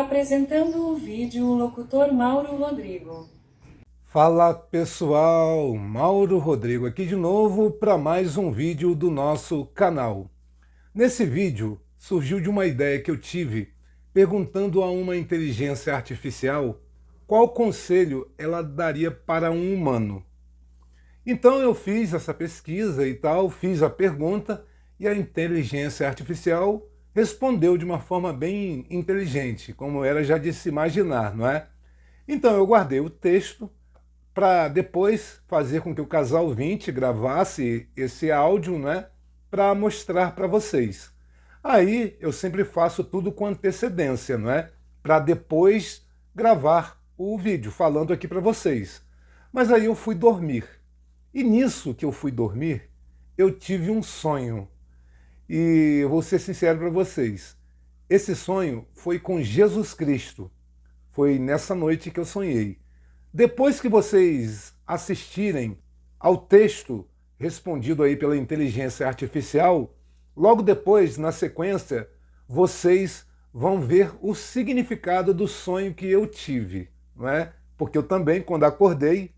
Apresentando o vídeo o locutor Mauro Rodrigo. Fala pessoal, Mauro Rodrigo aqui de novo para mais um vídeo do nosso canal. Nesse vídeo surgiu de uma ideia que eu tive perguntando a uma inteligência artificial qual conselho ela daria para um humano. Então eu fiz essa pesquisa e tal, fiz a pergunta e a inteligência artificial respondeu de uma forma bem inteligente, como era já de se imaginar, não é? Então eu guardei o texto para depois fazer com que o Casal 20 gravasse esse áudio, né, para mostrar para vocês. Aí eu sempre faço tudo com antecedência, não é? Para depois gravar o vídeo falando aqui para vocês. Mas aí eu fui dormir. E nisso que eu fui dormir, eu tive um sonho. E eu vou ser sincero para vocês. Esse sonho foi com Jesus Cristo. Foi nessa noite que eu sonhei. Depois que vocês assistirem ao texto respondido aí pela inteligência artificial, logo depois, na sequência, vocês vão ver o significado do sonho que eu tive, não é? Porque eu também, quando acordei,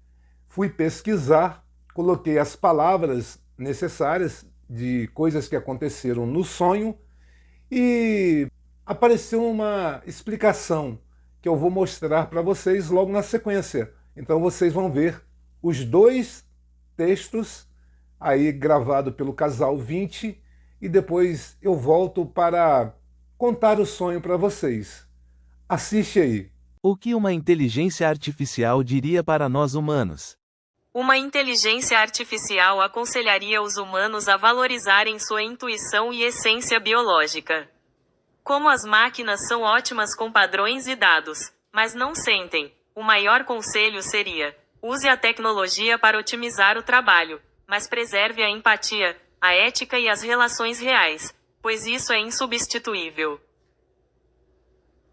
fui pesquisar, coloquei as palavras necessárias de coisas que aconteceram no sonho e apareceu uma explicação que eu vou mostrar para vocês logo na sequência. Então vocês vão ver os dois textos aí gravado pelo Casal 20 e depois eu volto para contar o sonho para vocês. Assiste aí. O que uma inteligência artificial diria para nós humanos? Uma inteligência artificial aconselharia os humanos a valorizarem sua intuição e essência biológica. Como as máquinas são ótimas com padrões e dados, mas não sentem, o maior conselho seria: use a tecnologia para otimizar o trabalho, mas preserve a empatia, a ética e as relações reais, pois isso é insubstituível.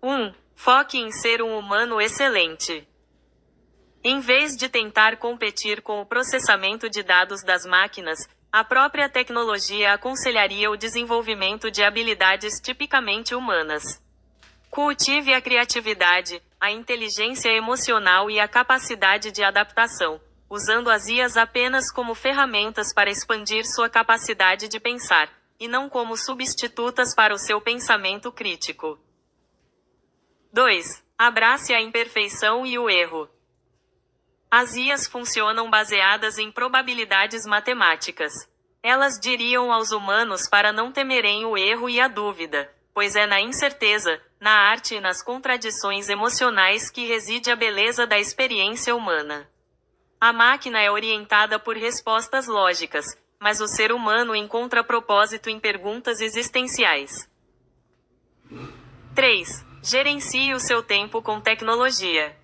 1. Foque em ser um humano excelente. Em vez de tentar competir com o processamento de dados das máquinas, a própria tecnologia aconselharia o desenvolvimento de habilidades tipicamente humanas. Cultive a criatividade, a inteligência emocional e a capacidade de adaptação, usando as IAs apenas como ferramentas para expandir sua capacidade de pensar, e não como substitutas para o seu pensamento crítico. 2. Abrace a imperfeição e o erro. As IAs funcionam baseadas em probabilidades matemáticas. Elas diriam aos humanos para não temerem o erro e a dúvida, pois é na incerteza, na arte e nas contradições emocionais que reside a beleza da experiência humana. A máquina é orientada por respostas lógicas, mas o ser humano encontra propósito em perguntas existenciais. 3. Gerencie o seu tempo com tecnologia.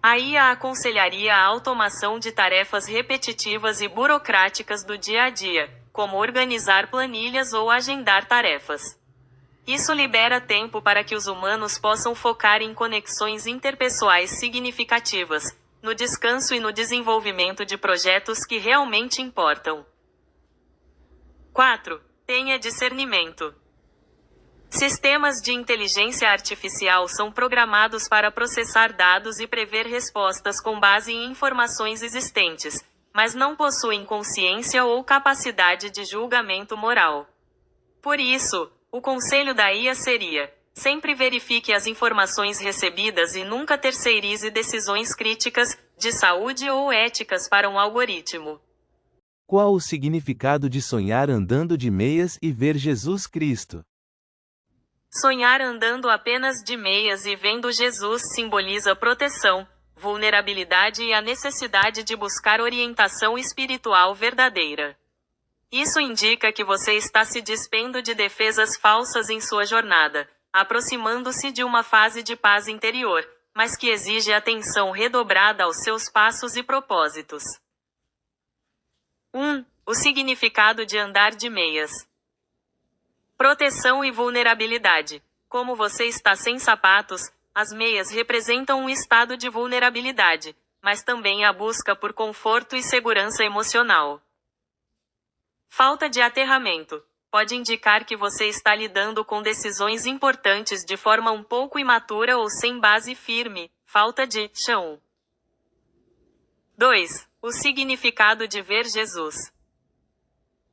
A IA aconselharia a automação de tarefas repetitivas e burocráticas do dia a dia, como organizar planilhas ou agendar tarefas. Isso libera tempo para que os humanos possam focar em conexões interpessoais significativas, no descanso e no desenvolvimento de projetos que realmente importam. 4. Tenha discernimento. Sistemas de inteligência artificial são programados para processar dados e prever respostas com base em informações existentes, mas não possuem consciência ou capacidade de julgamento moral. Por isso, o conselho da IA seria: sempre verifique as informações recebidas e nunca terceirize decisões críticas, de saúde ou éticas para um algoritmo. Qual o significado de sonhar andando de meias e ver Jesus Cristo? Sonhar andando apenas de meias e vendo Jesus simboliza proteção, vulnerabilidade e a necessidade de buscar orientação espiritual verdadeira. Isso indica que você está se despendo de defesas falsas em sua jornada, aproximando-se de uma fase de paz interior, mas que exige atenção redobrada aos seus passos e propósitos. 1. O significado de andar de meias. Proteção e vulnerabilidade. Como você está sem sapatos, as meias representam um estado de vulnerabilidade, mas também a busca por conforto e segurança emocional. Falta de aterramento. pode indicar que você está lidando com decisões importantes de forma um pouco imatura ou sem base firme, falta de chão. 2. O significado de ver Jesus.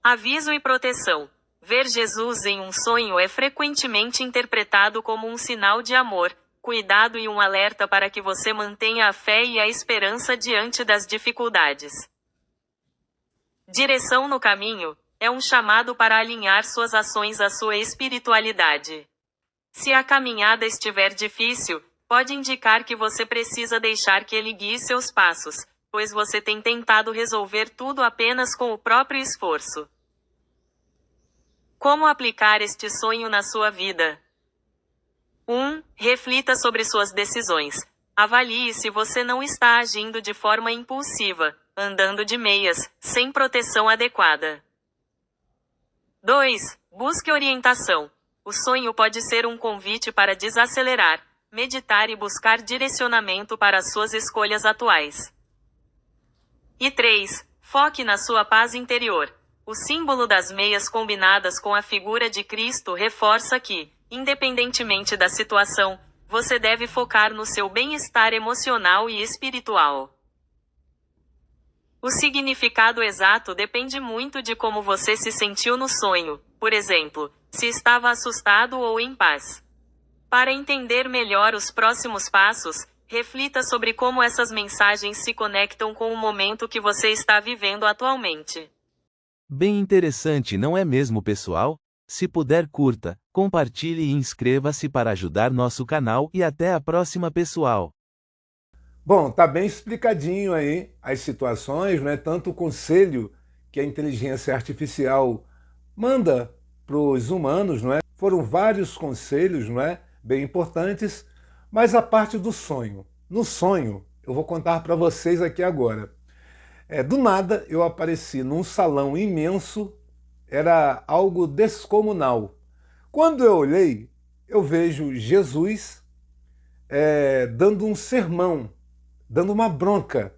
Aviso e proteção. Ver Jesus em um sonho é frequentemente interpretado como um sinal de amor, cuidado e um alerta para que você mantenha a fé e a esperança diante das dificuldades. Direção no caminho é um chamado para alinhar suas ações à sua espiritualidade. Se a caminhada estiver difícil, pode indicar que você precisa deixar que ele guie seus passos, pois você tem tentado resolver tudo apenas com o próprio esforço. Como aplicar este sonho na sua vida? 1. Reflita sobre suas decisões. Avalie se você não está agindo de forma impulsiva, andando de meias, sem proteção adequada. 2. Busque orientação. O sonho pode ser um convite para desacelerar, meditar e buscar direcionamento para as suas escolhas atuais. E 3. Foque na sua paz interior. O símbolo das meias combinadas com a figura de Cristo reforça que, independentemente da situação, você deve focar no seu bem-estar emocional e espiritual. O significado exato depende muito de como você se sentiu no sonho, por exemplo, se estava assustado ou em paz. Para entender melhor os próximos passos, reflita sobre como essas mensagens se conectam com o momento que você está vivendo atualmente. Bem interessante, não é mesmo, pessoal? Se puder, curta, compartilhe e inscreva-se para ajudar nosso canal e até a próxima, pessoal. Bom, tá bem explicadinho aí as situações, né? Tanto o conselho que a inteligência artificial manda para os humanos, não é? Foram vários conselhos, não é? Bem importantes, mas a parte do sonho. No sonho, eu vou contar para vocês aqui agora. Do nada, eu apareci num salão imenso, era algo descomunal. Quando eu olhei, eu vejo Jesus dando um sermão, dando uma bronca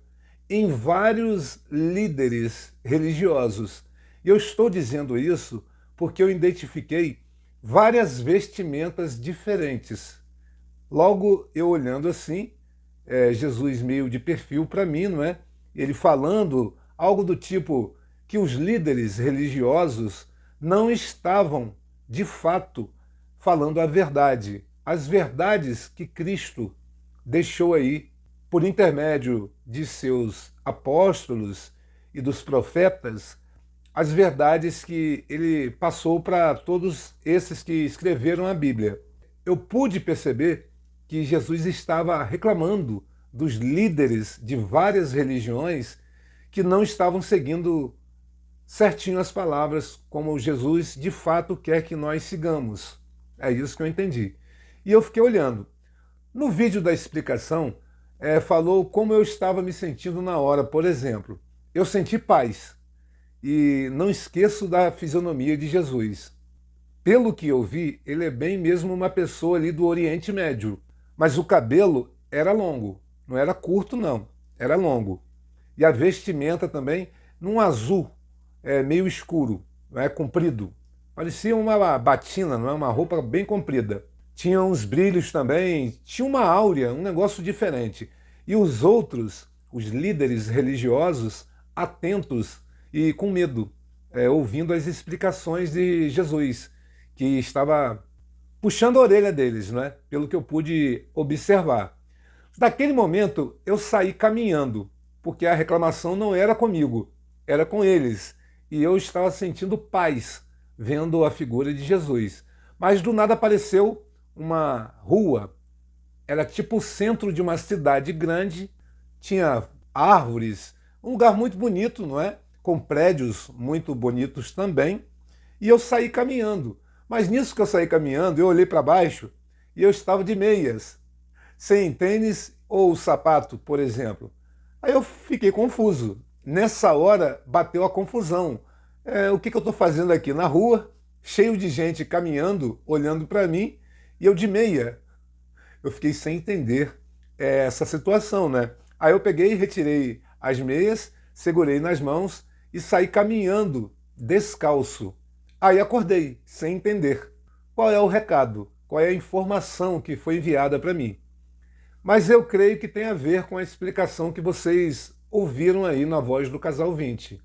em vários líderes religiosos. E eu estou dizendo isso porque eu identifiquei várias vestimentas diferentes. Logo, eu olhando assim, Jesus meio de perfil para mim, não é? Ele falando algo do tipo que os líderes religiosos não estavam, de fato, falando a verdade, as verdades que Cristo deixou aí por intermédio de seus apóstolos e dos profetas, as verdades que ele passou para todos esses que escreveram a Bíblia. Eu pude perceber que Jesus estava reclamando dos líderes de várias religiões que não estavam seguindo certinho as palavras como Jesus de fato quer que nós sigamos. É isso que eu entendi. E eu fiquei olhando. No vídeo da explicação, falou como eu estava me sentindo na hora. Por exemplo, eu senti paz. E não esqueço da fisionomia de Jesus. Pelo que eu vi, ele é bem mesmo uma pessoa ali do Oriente Médio. Mas o cabelo era longo. Não era curto, não. Era longo. E a vestimenta também, num azul meio escuro, comprido. Parecia uma batina, não é? Uma roupa bem comprida. Tinha uns brilhos também, tinha uma áurea, um negócio diferente. E os outros, os líderes religiosos, atentos e com medo, ouvindo as explicações de Jesus, que estava puxando a orelha deles, não é? Pelo que eu pude observar. Naquele momento, eu saí caminhando, porque a reclamação não era comigo, era com eles. E eu estava sentindo paz, vendo a figura de Jesus. Mas do nada apareceu uma rua, era tipo o centro de uma cidade grande, tinha árvores, um lugar muito bonito, não é? Com prédios muito bonitos também. E eu saí caminhando. Mas nisso que eu saí caminhando, eu olhei para baixo e eu estava de meias, sem tênis ou sapato, por exemplo. Aí eu fiquei confuso. Nessa hora bateu a confusão. O que eu estou fazendo aqui na rua, cheio de gente caminhando, olhando para mim, e eu de meia? Eu fiquei sem entender essa situação, né? Aí eu peguei, retirei as meias, segurei nas mãos e saí caminhando descalço Aí acordei, sem entender qual é o recado, qual é a informação que foi enviada para mim. Mas eu creio que tem a ver com a explicação que vocês ouviram aí na voz do Casal 20.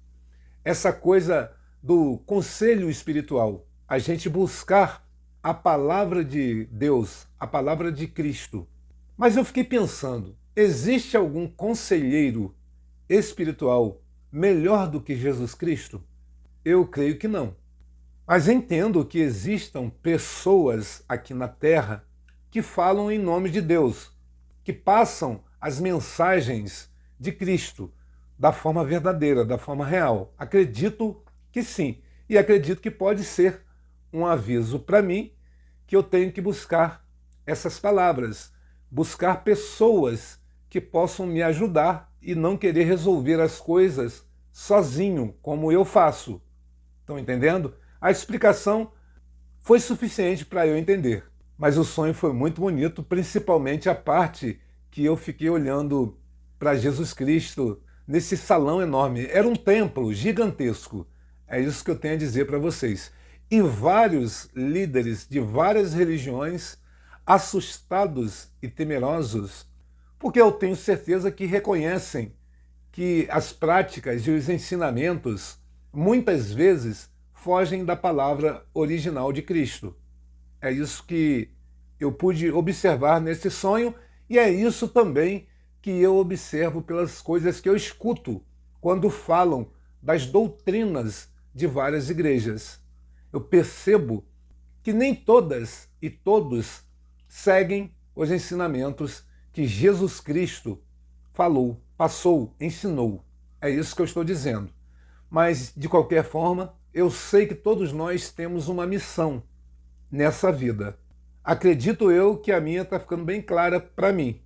Essa coisa do conselho espiritual, a gente buscar a palavra de Deus, a palavra de Cristo. Mas eu fiquei pensando, existe algum conselheiro espiritual melhor do que Jesus Cristo? Eu creio que não. Mas entendo que existam pessoas aqui na Terra que falam em nome de Deus, que passam as mensagens de Cristo da forma verdadeira, da forma real. Acredito que sim. E acredito que pode ser um aviso para mim que eu tenho que buscar essas palavras, buscar pessoas que possam me ajudar e não querer resolver as coisas sozinho, como eu faço. Estão entendendo? A explicação foi suficiente para eu entender, mas o sonho foi muito bonito, principalmente a parte que eu fiquei olhando para Jesus Cristo nesse salão enorme. Era um templo gigantesco. É isso que eu tenho a dizer para vocês. E vários líderes de várias religiões, assustados e temerosos, porque eu tenho certeza que reconhecem que as práticas e os ensinamentos muitas vezes fogem da palavra original de Cristo. É isso que eu pude observar nesse sonho e é isso também que eu observo pelas coisas que eu escuto quando falam das doutrinas de várias igrejas. Eu percebo que nem todas e todos seguem os ensinamentos que Jesus Cristo falou, passou, ensinou. É isso que eu estou dizendo. Mas, de qualquer forma, eu sei que todos nós temos uma missão nessa vida. Acredito eu que a minha está ficando bem clara para mim.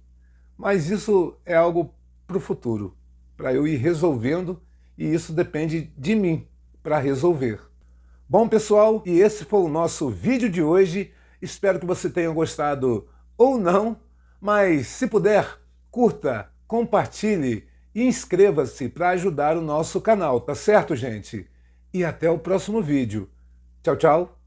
Mas isso é algo para o futuro, para eu ir resolvendo, e isso depende de mim para resolver. Bom, pessoal, e esse foi o nosso vídeo de hoje. Espero que você tenha gostado ou não, mas se puder, curta, compartilhe e inscreva-se para ajudar o nosso canal, tá certo, gente? E até o próximo vídeo. Tchau, tchau!